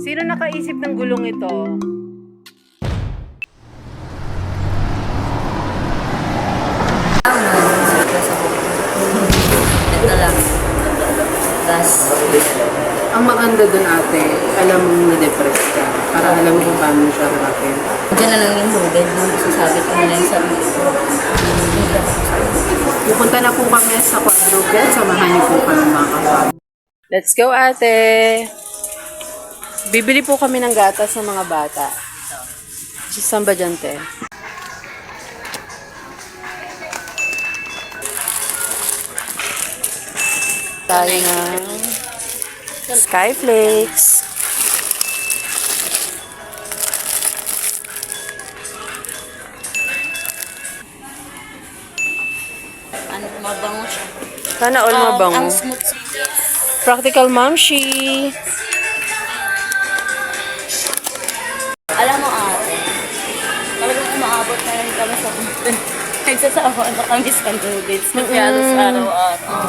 Sino nakaisip ng gulong ito? Ito lang. Gas. Ang maganda dun ate, alam mong na-depress ka. Para alam mo kung paano siya harapin. Diyan na lang yung hugad. Masasabit ko na lang yung sarili ko. Pupunta na po kami sa quadruplet. Samahan niyo po kami mga kapatid. Let's go ate! Bibili po kami ng gatas sa mga bata. Saan ba dyan, te? Tayo ng Skyflakes. Ano, mabango siya. Sana all mabango. Ang smooth siya. Practical Momshi. Alam mo ate, talagang umaabot na rin kami sa nagsasawa na kami sa noodles. Kasi halos araw-araw.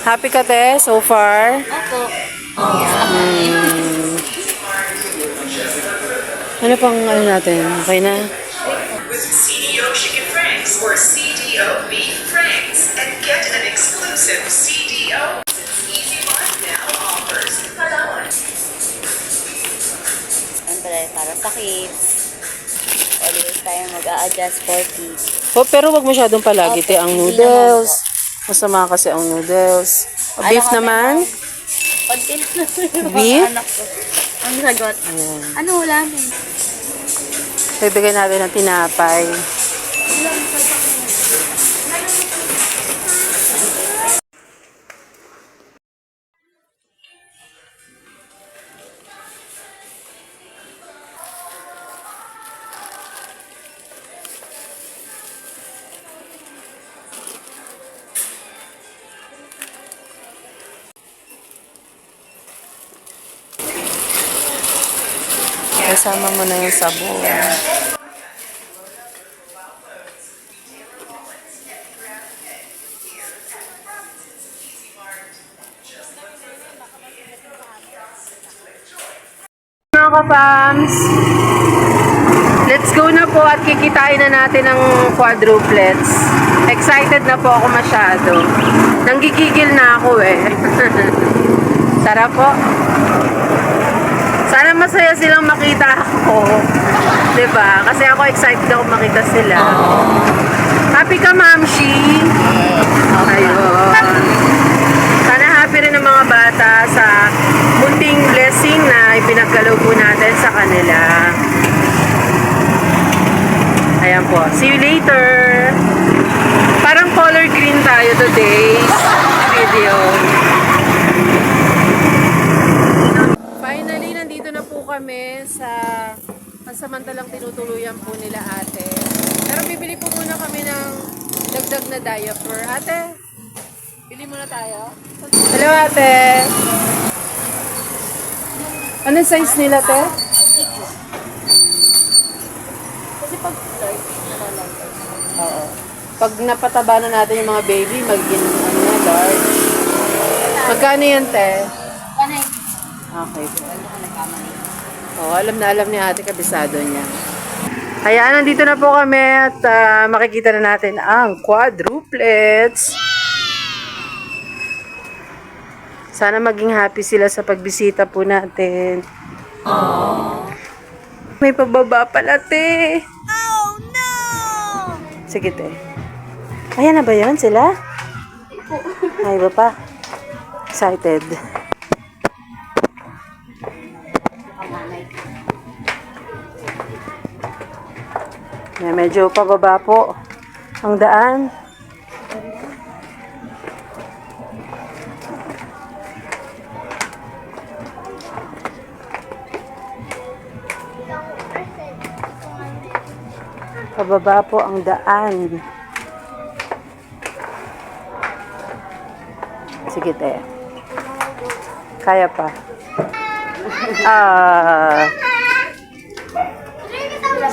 Happy ka, te, so far? Ako. Ano pang ano natin? Okay na? With CDO Chicken Franks or CDO Beef Franks and get an exclusive CDO Easy Buy Now offers. Palawan. Siyempre, para sa kids. Always tayo mag-a-adjust for kids. Oh, pero wag masyadong palagi, te, ang noodles. Masama kasi ang noodles. O, beef Alam ko, naman? Pagka yung Beef? mga anak ko. Ang sagot. Ano ulamin? Bibigyan natin ng tinapay. Kasama mo na yung sabon. Mga kapams, let's go na po at kikitain na natin ng quadruplets. Excited na po ako masyado. Nanggigigil na ako eh. Sarap po. Sana masaya silang makita ako. 'Di ba? Kasi ako excited ako makita sila. Happy ka, Mamshi? Ayun. Sana happy rin ang mga bata sa munting blessing na ipinagkaloob po natin sa kanila. Ayan po. See you later. Parang color green tayo today's video. Finally, nandito na po kami sa pansamantalang tinutuluyan po nila ate. Pero bibili po muna kami ng dagdag na diaper. Ate, bili muna tayo. Hello ate. Anong size nila, te? Kasi pag start, nalalagay. Oo. Pag napataba na natin yung mga baby, magiging ano na, large. Magkano yan, te? Panay. Okay. Ano ka nagkamali? Oh, alam na alam ni ate, kabisado niya. Ayan, nandito na po kami at makikita na natin ang quadruplets. Sana maging happy sila sa pagbisita po natin. Aww. May pababa pala, te. Oh no! Sige, te. Ayan na ba yun sila? Ay, iba pa. Excited. Medyo pababa po ang daan. Pababa po ang daan. Sige, te. Kaya pa.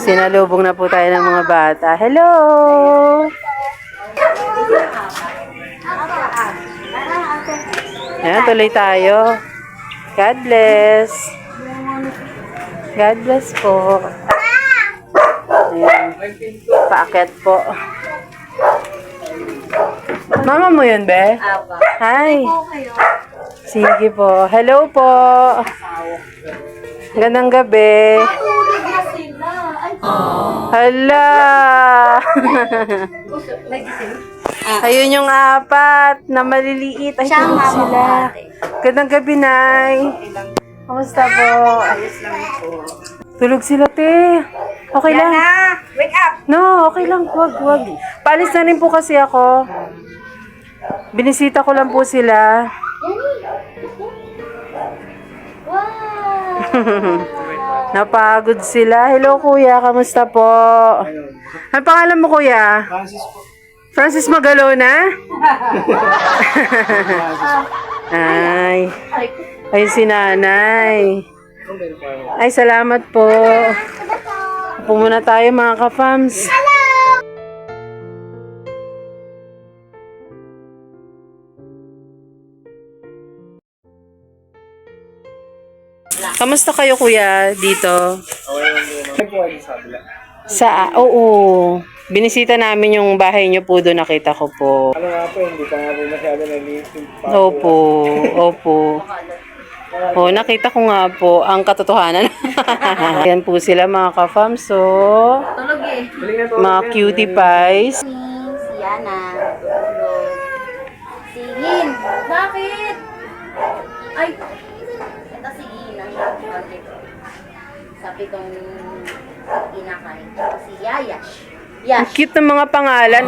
Sinalubong na po tayo ng mga bata. Hello! Ayan, tuloy tayo. God bless. God bless po. Ayan. Paakyat po. Mama mo yun, be? Aba. Hi. Sige po. Hello po. Gandang gabi. Hala. Ayun yung apat na maliliit. Ay, tulog sila. Gandang gabi, Nay. Kamusta po? Tulog sila, te. Okay lang. Wake up! No, okay lang. Wag. Paalis na rin po kasi ako. Binisita ko lang po sila. Napagod sila. Hello, kuya. Kamusta po? Ano pangalan mo, kuya? Francis po. Francis Magalona? Ay. Ay, si nanay. Ay, salamat po. Upo muna tayo, mga ka-fams. Kamusta kayo, kuya, dito? Oo. Binisita namin yung bahay niyo po doon, nakita ko po. Ano nga po, hindi pa nga po masyado nalitin. Opo. Oh, nakita ko nga po ang katotohanan. Ayan po sila, mga ka-fam. So, Tulog eh. mga cutie pies. Si Yana. Tulog. Si Yin. Bakit? Ay. Ito si Yin. Ang bakit? Sabi kong inakay. Si Yayash. Ang cute ng mga pangalan.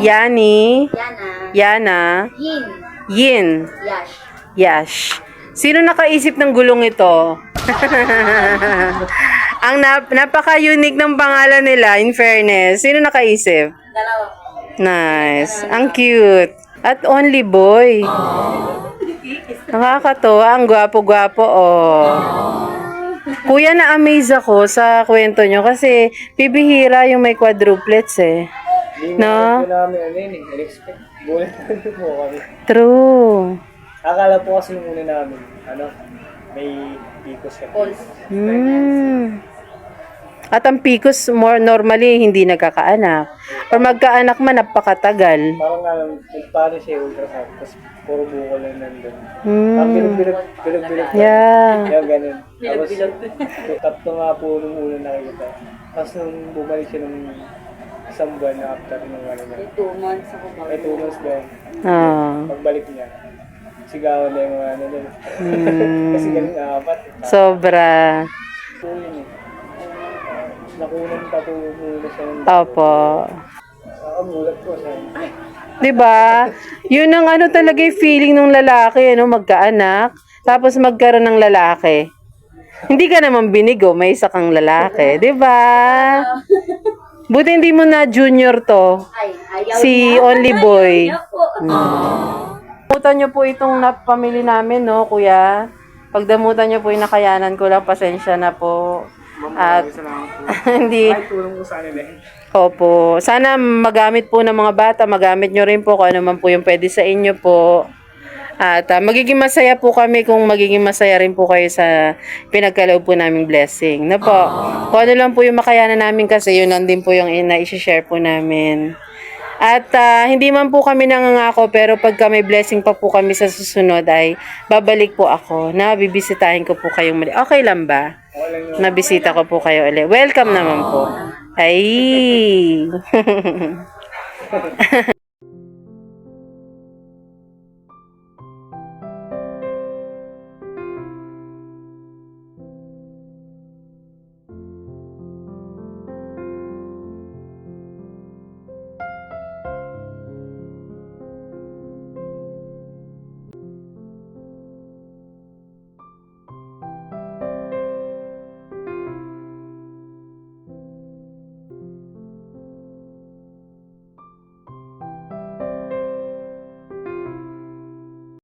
Yani, Yana. Yana, Yin. Yin, Yash. Yash. Sino nakaisip ng gulong ito? Ang napaka-unique ng pangalan nila, in fairness. Sino nakaisip? Dalawa. Nice. Ang cute. At only boy. Nakakatuwa. Ang gwapo-gwapo, oh. Kuya, na-amaze ako sa kwento nyo kasi bibihira yung may quadruplets, eh. Hindi No? namin ano yun eh, unexpected. Bulat po kami. True. Akala po kasi nung una namin, may picos kami. At ang picos, normally, hindi nagkakaanak. Or magkaanak man, napakatagal. Parang nga, paano siya ultrasound, tapos puro buko lang nandun. Parang bilog-bilog. Yeah. Kaya ganun. Tapos, tatlo nga po nung una nakikita. Tapos nung bumalik siya nung isang buwan na after nung ano na. 2 months ako ba? May 2 months din. Ah. Pagbalik niya, sigawan na yung mga ano nun. Kasi ganun apat. Sobra. Po yun eh. Nakunan pa po muna siya ng Opo. mulat po siya. 'Di ba? Yun ang ano talaga yung feeling ng lalaki, ano, magkaanak, tapos magkaroon ng lalaki. Hindi ka naman binigo, may isa kang lalaki, 'di ba? Buti hindi mo na junior to. Ay, ayaw Si niya. only boy. Ayaw niya po. Damutan niyo po itong napamili namin, no, kuya? Pagdamutan niyo po yung nakayanan ko lang, pasensya na po. At Salamat po. hindi, Ay, tulong po sa kanila eh. opo. Sana magamit po ng mga bata, magamit nyo rin po kung ano man po yung pwede sa inyo po. At magiging masaya po kami kung magiging masaya rin po kayo sa pinagkaloob po naming blessing. Na po, kung ano lang po yung makayanan namin kasi yun lang din po yung ina-share po namin. At hindi man po kami nangangako pero pagka may blessing pa po kami sa susunod ay babalik po ako na bibisitahin ko po kayong muli. Okay lang ba? Nabisita ko po kayo ulit. Welcome naman po. Ay!